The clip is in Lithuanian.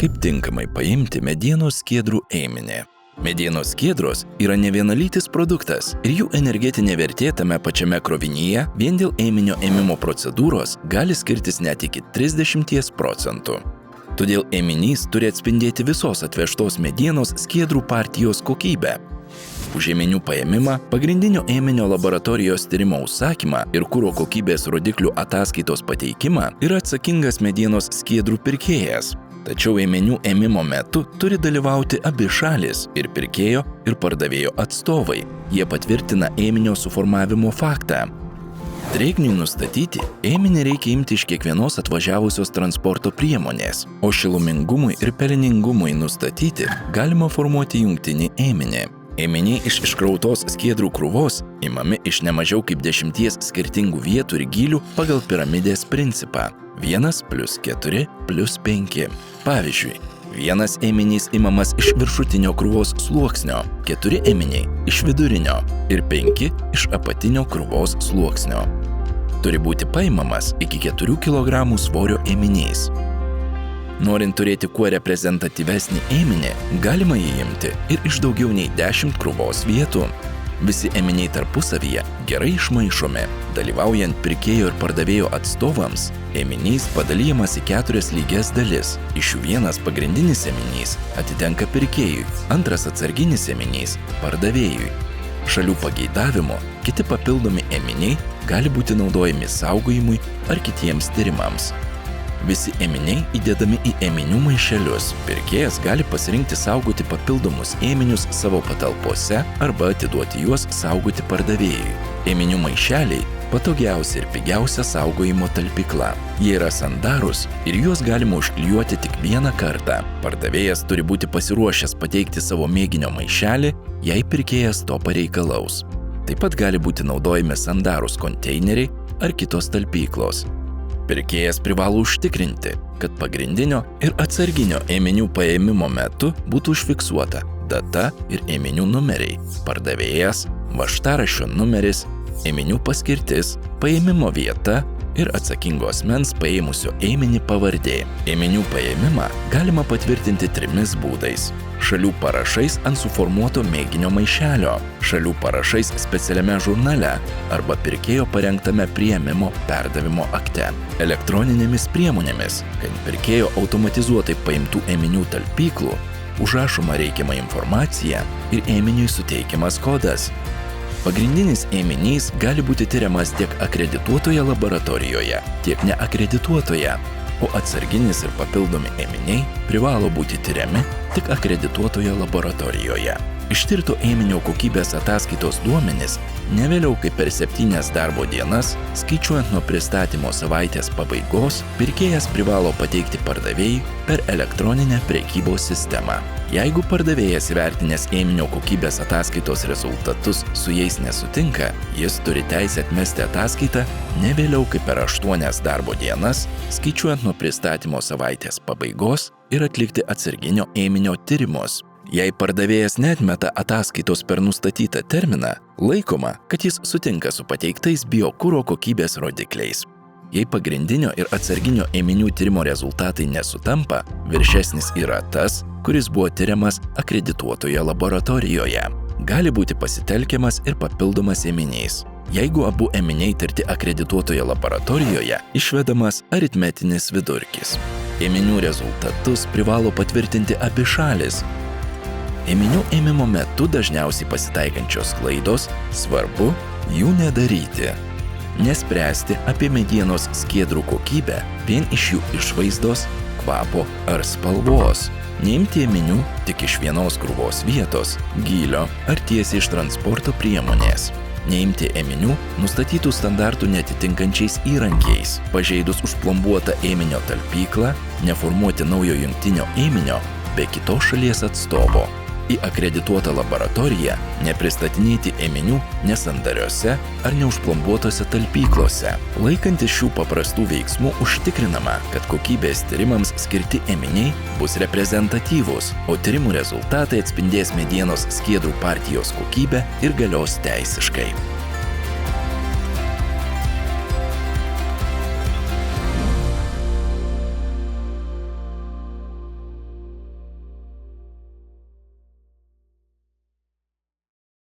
Kaip tinkamai paimti medienos skiedrų ėminį? Medienos skiedros yra nevienalytis produktas ir jų energetinė vertė tame pačiame krovinyje vien dėl ėminio ėmimo procedūros gali skirtis net iki 30%. Todėl ėminys turi atspindėti visos atvežtos medienos skiedrų partijos kokybę. Už ėminių paėmimą, pagrindinio ėminio laboratorijos tyrimo užsakymą ir kuro kokybės rodiklių ataskaitos pateikimą yra atsakingas medienos skiedrų pirkėjas. Tačiau ėminių ėmimo metu turi dalyvauti abi šalys – ir pirkėjo, ir pardavėjo atstovai. Jie patvirtina ėminio suformavimo faktą. Drėgniui nustatyti, ėminį reikia imti iš kiekvienos atvažiavusios transporto priemonės, o šilumingumui ir peleningumui nustatyti galima formuoti jungtinį ėminį. Ėminiai iš iškrautos skiedrų krūvos imami iš nemažiau kaip 10 skirtingų vietų ir gylių pagal piramidės principą – 1+4+5. Pavyzdžiui, vienas ėminys imamas iš viršutinio krūvos sluoksnio, 4 ėminiai iš vidurinio ir 5 iš apatinio krūvos sluoksnio. Turi būti paimamas iki 4 kg svorio ėminys. Norint turėti kuo reprezentatyvesnį ėminį, galima jį imti ir iš daugiau nei 10 krūvos vietų. Visi ėminiai tarpusavyje gerai išmaišomi. Dalyvaujant pirkėjo ir pardavėjo atstovams, ėminys padalyjamas į 4 lygias dalis. Iš jų vienas pagrindinis ėminys atitenka pirkėjui, antras atsarginis ėminys – pardavėjui. Šalių pageidavimu kiti papildomi ėminiai gali būti naudojami saugojimui ar kitiems tyrimams. Visi ėminiai įdedami į ėminių maišelius. Pirkėjas gali pasirinkti saugoti papildomus ėminius savo patalpose arba atiduoti juos saugoti pardavėjui. Ėminių maišeliai – patogiausia ir pigiausia saugojimo talpykla. Jie yra sandarūs ir juos galima užklijuoti tik vieną kartą. Pardavėjas turi būti pasiruošęs pateikti savo mėginio maišelį, jei pirkėjas to pareikalaus. Taip pat gali būti naudojami sandarūs konteineriai ar kitos talpyklos. Pirkėjas privalo užtikrinti, kad pagrindinio ir atsarginio ėminių paėmimo metu būtų užfiksuota data ir ėminių numeriai, pardavėjas, važtaraščio numeris, ėminių paskirtis, paėmimo vieta ir atsakingo asmens paėmusio ėminį pavardė. Ėminių paėmimą galima patvirtinti 3 būdais. Šalių parašais ant suformuoto mėginio maišelio, šalių parašais specialiame žurnale arba pirkėjo parengtame priėmimo perdavimo akte. Elektroninėmis priemonėmis, kad pirkėjo automatizuotai paimtų ėminių talpyklų, užrašoma reikiama informacija ir ėminiui suteikiamas kodas. Pagrindinis ėminys gali būti tyriamas tiek akredituotoje laboratorijoje, tiek neakredituotoje, o atsarginis ir papildomi ėminiai privalo būti tyriami tik akredituotoje laboratorijoje. Ištirto ėminio kokybės ataskaitos duomenys ne vėliau kaip per 7 darbo dienas, skaičiuojant nuo pristatymo savaitės pabaigos, pirkėjas privalo pateikti pardavėjui per elektroninę prekybos sistemą. Jeigu pardavėjas įvertinęs ėminio kokybės ataskaitos rezultatus su jais nesutinka, jis turi teisę atmesti ataskaitą ne vėliau kaip per 8 darbo dienas, skaičiuojant nuo pristatymo savaitės pabaigos ir atlikti atsarginio ėminio tyrimus. Jei pardavėjas neatmeta ataskaitos per nustatytą terminą, laikoma, kad jis sutinka su pateiktais biokuro kokybės rodikliais. Jei pagrindinio ir atsarginio ėminių tyrimo rezultatai nesutampa, viršesnis yra tas, kuris buvo tyriamas akredituotoje laboratorijoje. Gali būti pasitelkiamas ir papildomas ėminys. Jeigu abu ėminiai tirti akredituotoje laboratorijoje, išvedamas aritmetinis vidurkis. Ėminių rezultatus privalo patvirtinti abi šalis. Ėminių ėmimo metu dažniausiai pasitaikančios klaidos, svarbu jų nedaryti. Nespręsti apie medienos skiedrų kokybę vien iš jų išvaizdos, kvapo ar spalvos. Neimti ėminių tik iš vienos krūvos vietos, gylio ar tiesiai iš transporto priemonės. Neimti ėminių nustatytų standartų netitinkančiais įrankiais. Pažeidus užplombuotą ėminio talpyklą, neformuoti naujo jungtinio ėminio be kitos šalies atstovo. Į akredituotą laboratoriją nepristatinėti ėminių nesandariose ar neužplombuotose talpyklose. Laikantis šių paprastų veiksmų užtikrinama, kad kokybės tyrimams skirti ėminiai bus reprezentatyvūs, o tyrimų rezultatai atspindės medienos skiedrų partijos kokybę ir galios teisiškai.